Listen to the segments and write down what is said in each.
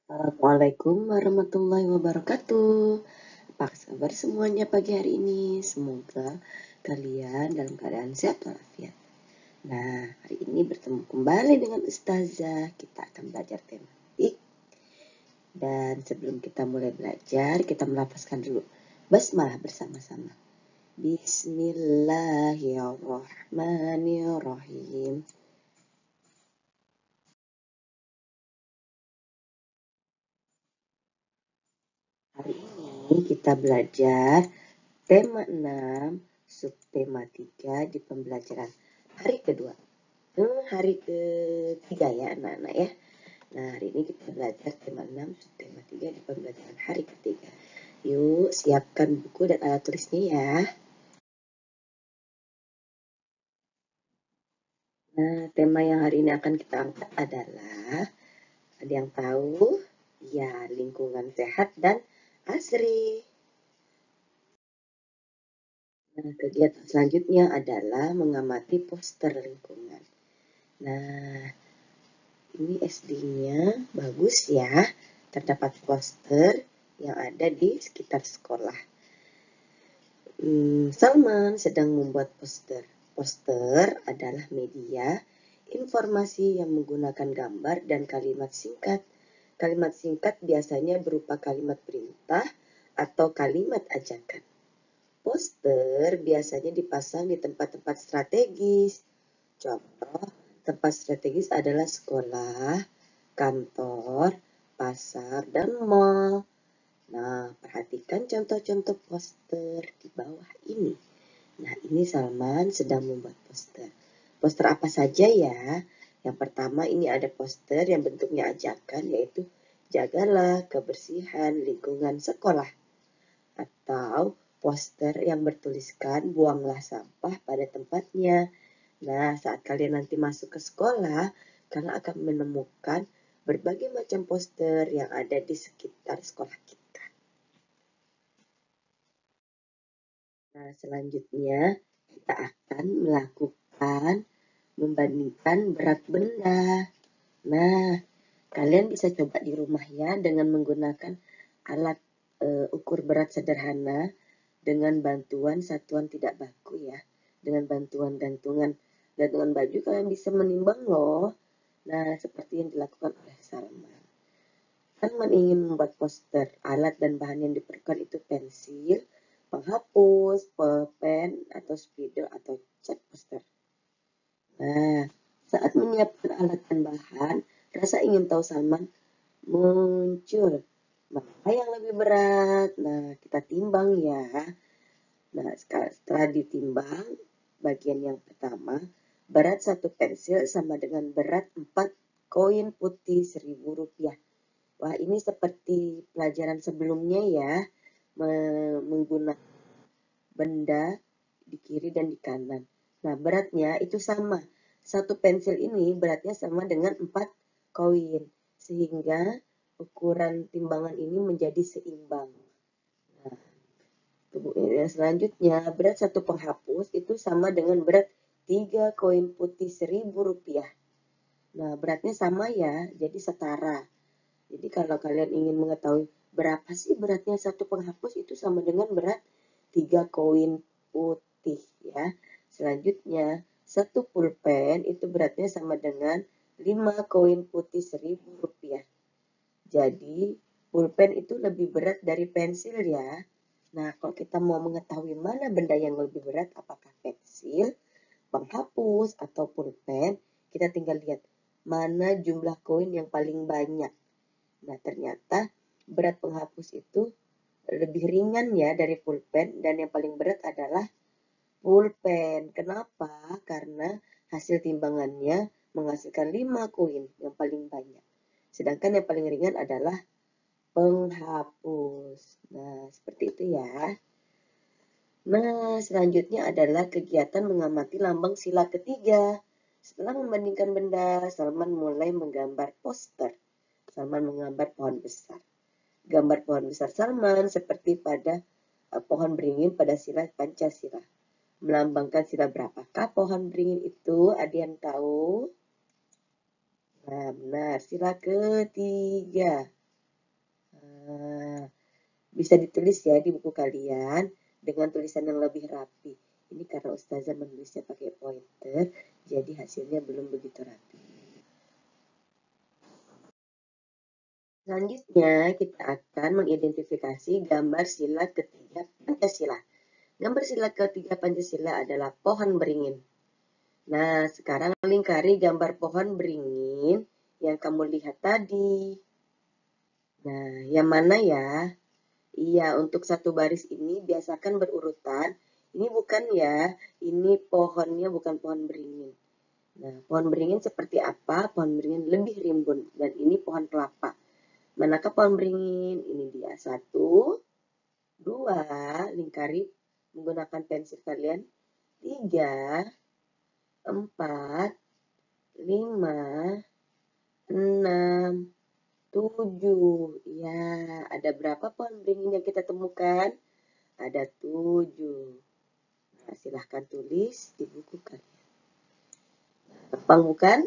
Assalamualaikum warahmatullahi wabarakatuh. Apa kabar semuanya pagi hari ini? Semoga kalian dalam keadaan sehat walafiat. Nah, hari ini bertemu kembali dengan Ustazah. Kita akan belajar tematik. Dan sebelum kita mulai belajar, kita melafazkan dulu basmalah bersama-sama. Bismillahirrahmanirrahim. Hari ini kita belajar tema 6, subtema 3 di pembelajaran hari kedua. Hari ketiga ya anak-anak ya. Nah, hari ini kita belajar tema 6, subtema 3 di pembelajaran hari ketiga. Yuk, siapkan buku dan alat tulisnya ya. Nah, tema yang hari ini akan kita angkat adalah, ada yang tahu? Ya, lingkungan sehat dan asri. Nah, kegiatan selanjutnya adalah mengamati poster lingkungan. Nah, ini SD-nya bagus ya. Terdapat poster yang ada di sekitar sekolah. Salman sedang membuat poster. Poster adalah media informasi yang menggunakan gambar dan kalimat singkat. Kalimat singkat biasanya berupa kalimat perintah atau kalimat ajakan. Poster biasanya dipasang di tempat-tempat strategis. Contoh, tempat strategis adalah sekolah, kantor, pasar, dan mal. Nah, perhatikan contoh-contoh poster di bawah ini. Nah, ini Salman sedang membuat poster. Poster apa saja ya? Yang pertama ini ada poster yang bentuknya ajakan, yaitu jagalah kebersihan lingkungan sekolah. Atau poster yang bertuliskan buanglah sampah pada tempatnya. Nah, saat kalian nanti masuk ke sekolah, kalian akan menemukan berbagai macam poster yang ada di sekitar sekolah kita. Nah, selanjutnya kita akan melakukan membandingkan berat benda. Nah, kalian bisa coba di rumah ya dengan menggunakan alat ukur berat sederhana dengan bantuan satuan tidak baku ya. Dengan bantuan gantungan baju kalian bisa menimbang loh. Nah, seperti yang dilakukan oleh Salman. Salman ingin membuat poster. Alat dan bahan yang diperlukan itu pensil, penghapus, pulpen, atau spidol, atau cat poster. Nah, saat menyiapkan alat dan bahan, rasa ingin tahu Salman muncul. Mana yang lebih berat? Nah, kita timbang ya. Nah, setelah ditimbang, bagian yang pertama, berat satu pensil sama dengan berat 4 koin putih Rp1.000. Wah, ini seperti pelajaran sebelumnya ya, menggunakan benda di kiri dan di kanan. Nah, beratnya itu sama. Satu pensil ini beratnya sama dengan 4 koin, sehingga ukuran timbangan ini menjadi seimbang. Nah, kemudian selanjutnya, berat satu penghapus itu sama dengan berat 3 koin putih Rp1.000. Nah, beratnya sama ya, jadi setara. Jadi kalau kalian ingin mengetahui berapa sih beratnya satu penghapus, itu sama dengan berat 3 koin putih ya. Selanjutnya, satu pulpen itu beratnya sama dengan 5 koin putih Rp1.000. Jadi, pulpen itu lebih berat dari pensil ya. Nah, kalau kita mau mengetahui mana benda yang lebih berat, apakah pensil, penghapus, atau pulpen, kita tinggal lihat mana jumlah koin yang paling banyak. Nah, ternyata berat penghapus itu lebih ringan ya dari pulpen, dan yang paling berat adalah pulpen. Kenapa? Karena hasil timbangannya menghasilkan 5 koin yang paling banyak. Sedangkan yang paling ringan adalah penghapus. Nah, seperti itu ya. Nah, selanjutnya adalah kegiatan mengamati lambang sila ketiga. Setelah membandingkan benda, Salman mulai menggambar poster. Salman menggambar pohon besar. Gambar pohon besar Salman seperti pada pohon beringin pada sila Pancasila. Melambangkan sila berapakah pohon beringin itu? Ada yang tahu? Nah, benar. Sila ketiga. Nah, bisa ditulis ya di buku kalian dengan tulisan yang lebih rapi. Ini karena Ustazah menulisnya pakai pointer, jadi hasilnya belum begitu rapi. Selanjutnya, kita akan mengidentifikasi gambar sila ketiga Pancasila. Gambar sila ketiga Pancasila adalah pohon beringin. Nah, sekarang lingkari gambar pohon beringin yang kamu lihat tadi. Nah, yang mana ya? Iya, untuk satu baris ini biasakan berurutan. Ini bukan ya, ini pohonnya bukan pohon beringin. Nah, pohon beringin seperti apa? Pohon beringin lebih rimbun. Dan ini pohon kelapa. Manakah pohon beringin? Ini dia. 1, 2, lingkari menggunakan pensil kalian. 3, 4, 5, 6, 7. Ya, ada berapa pohon beringin yang kita temukan? Ada 7. Nah, silahkan tulis di buku kalian. Gampang bukan?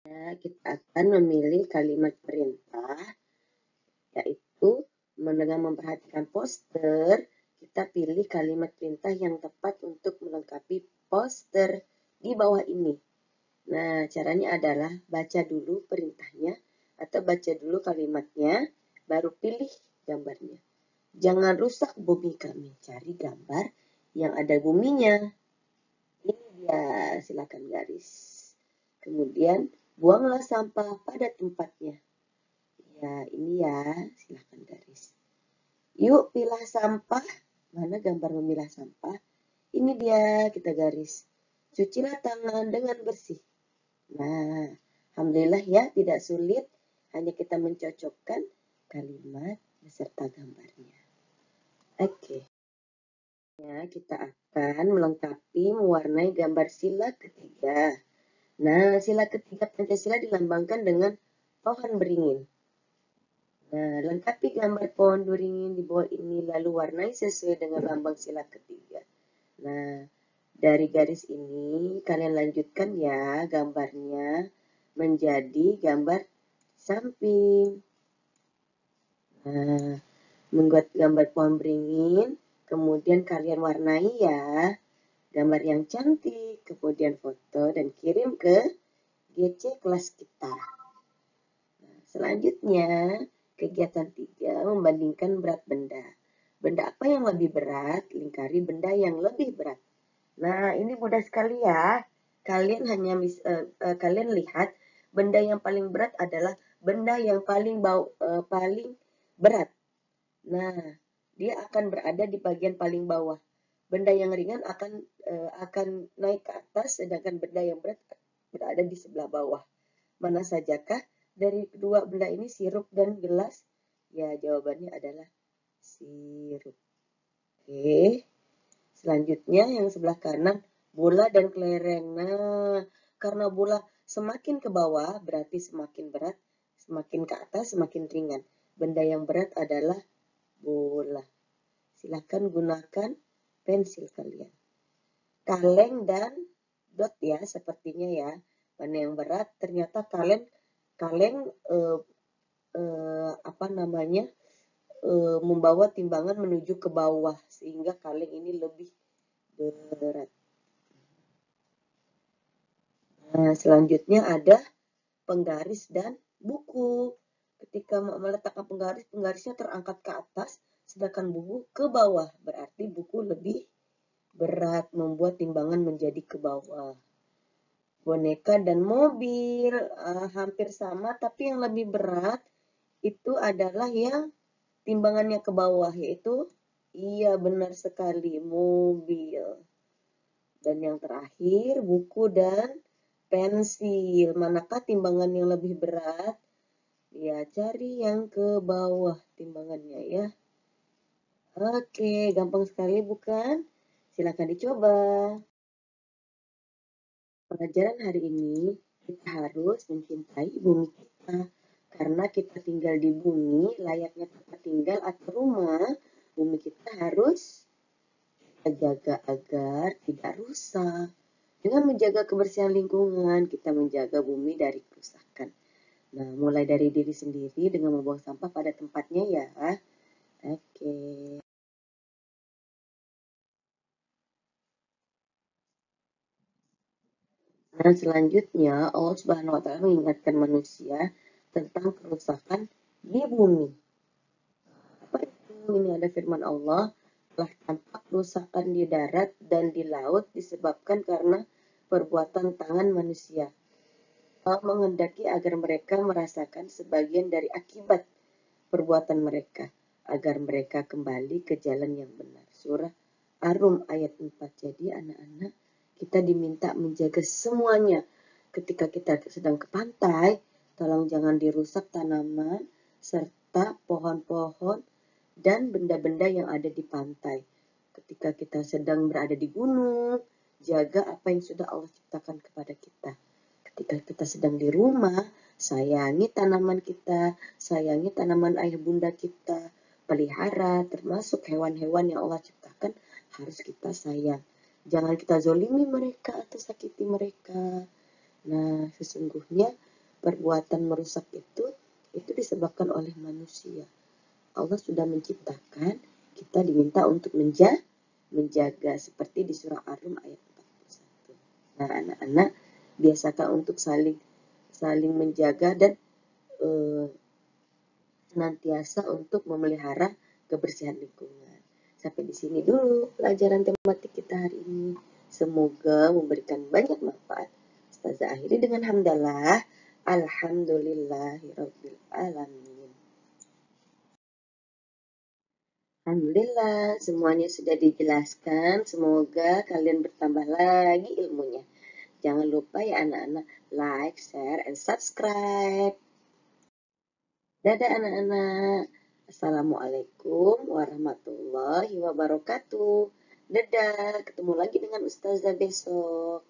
Nah, kita akan memilih kalimat perintah, yaitu dengan memperhatikan poster, kita pilih kalimat perintah yang tepat untuk melengkapi poster di bawah ini. Nah, caranya adalah baca dulu perintahnya atau baca dulu kalimatnya, baru pilih gambarnya. Jangan rusak bumi kami, cari gambar yang ada buminya. Ini dia, silakan garis. Kemudian, buanglah sampah pada tempatnya. Ya, ini ya, silakan garis. Yuk, pilah sampah. Mana gambar memilah sampah? Ini dia, kita garis. Cucilah tangan dengan bersih. Nah, alhamdulillah ya, tidak sulit. Hanya kita mencocokkan kalimat beserta gambarnya. Oke. Ya, kita akan melengkapi mewarnai gambar sila ketiga. Nah, sila ketiga Pancasila dilambangkan dengan pohon beringin. Nah, lengkapi gambar pohon beringin di bawah ini, lalu warnai sesuai dengan lambang sila ketiga. Nah, dari garis ini, kalian lanjutkan ya gambarnya menjadi gambar samping. Nah, membuat gambar pohon beringin, kemudian kalian warnai ya, gambar yang cantik, kemudian foto dan kirim ke GC kelas kita. Nah, selanjutnya, kegiatan 3, membandingkan berat benda. Benda apa yang lebih berat? Lingkari benda yang lebih berat. Nah, ini mudah sekali ya. Kalian hanya kalian lihat benda yang paling berat adalah benda yang paling berat. Nah, dia akan berada di bagian paling bawah. Benda yang ringan akan naik ke atas, sedangkan benda yang berat berada di sebelah bawah. Mana sajakah dari kedua benda ini, sirup dan gelas? Ya, jawabannya adalah sirup. Oke. Selanjutnya yang sebelah kanan, bola dan kelereng. Nah, karena bola semakin ke bawah berarti semakin berat, semakin ke atas semakin ringan. Benda yang berat adalah bola. Silakan gunakan pensil kalian. Kaleng dan dot ya, sepertinya ya. Mana yang berat? Ternyata kaleng membawa timbangan menuju ke bawah sehingga kaleng ini lebih berat. Nah, selanjutnya ada penggaris dan buku. Ketika meletakkan penggaris, penggarisnya terangkat ke atas, sedangkan buku ke bawah. Berarti buku lebih berat, membuat timbangan menjadi ke bawah. Boneka dan mobil hampir sama, tapi yang lebih berat itu adalah yang timbangannya ke bawah, yaitu iya benar sekali, mobil. Dan yang terakhir, buku dan pensil. Manakah timbangan yang lebih berat? Ya, cari yang ke bawah timbangannya ya. Oke, gampang sekali bukan? Silakan dicoba. Pelajaran hari ini, kita harus mencintai bumi kita. Karena kita tinggal di bumi, layaknya tempat tinggal atau rumah, bumi kita harus kita jaga agar tidak rusak. Dengan menjaga kebersihan lingkungan, kita menjaga bumi dari kerusakan. Nah, mulai dari diri sendiri dengan membuang sampah pada tempatnya ya. Oke. Nah, selanjutnya Allah Subhanahu wa taala mengingatkan manusia tentang kerusakan di bumi. Apa itu? Ini ada firman Allah, telah tampak kerusakan di darat dan di laut disebabkan karena perbuatan tangan manusia. Allah menghendaki agar mereka merasakan sebagian dari akibat perbuatan mereka, agar mereka kembali ke jalan yang benar. Surah Ar-Rum ayat 4. Jadi anak-anak, kita diminta menjaga semuanya. Ketika kita sedang ke pantai, tolong jangan dirusak tanaman, serta pohon-pohon dan benda-benda yang ada di pantai. Ketika kita sedang berada di gunung, jaga apa yang sudah Allah ciptakan kepada kita. Ketika kita sedang di rumah, sayangi tanaman kita, sayangi tanaman ayah bunda kita, pelihara, termasuk hewan-hewan yang Allah ciptakan, harus kita sayang. Jangan kita zolimi mereka atau sakiti mereka. Nah, sesungguhnya perbuatan merusak itu disebabkan oleh manusia. Allah sudah menciptakan, kita diminta untuk menjaga seperti di surah Ar-Rum ayat 41. Nah, anak-anak biasakan untuk saling menjaga dan senantiasa untuk memelihara kebersihan lingkungan. Sampai di sini dulu pelajaran tematik kita hari ini. Semoga memberikan banyak manfaat. Ustazah akhiri dengan hamdalah. Alhamdulillahirabbil alamin. Alhamdulillah, semuanya sudah dijelaskan. Semoga kalian bertambah lagi ilmunya. Jangan lupa ya anak-anak, like, share, and subscribe. Dadah anak-anak. Assalamualaikum warahmatullahi wabarakatuh. Dadah, ketemu lagi dengan Ustazah besok.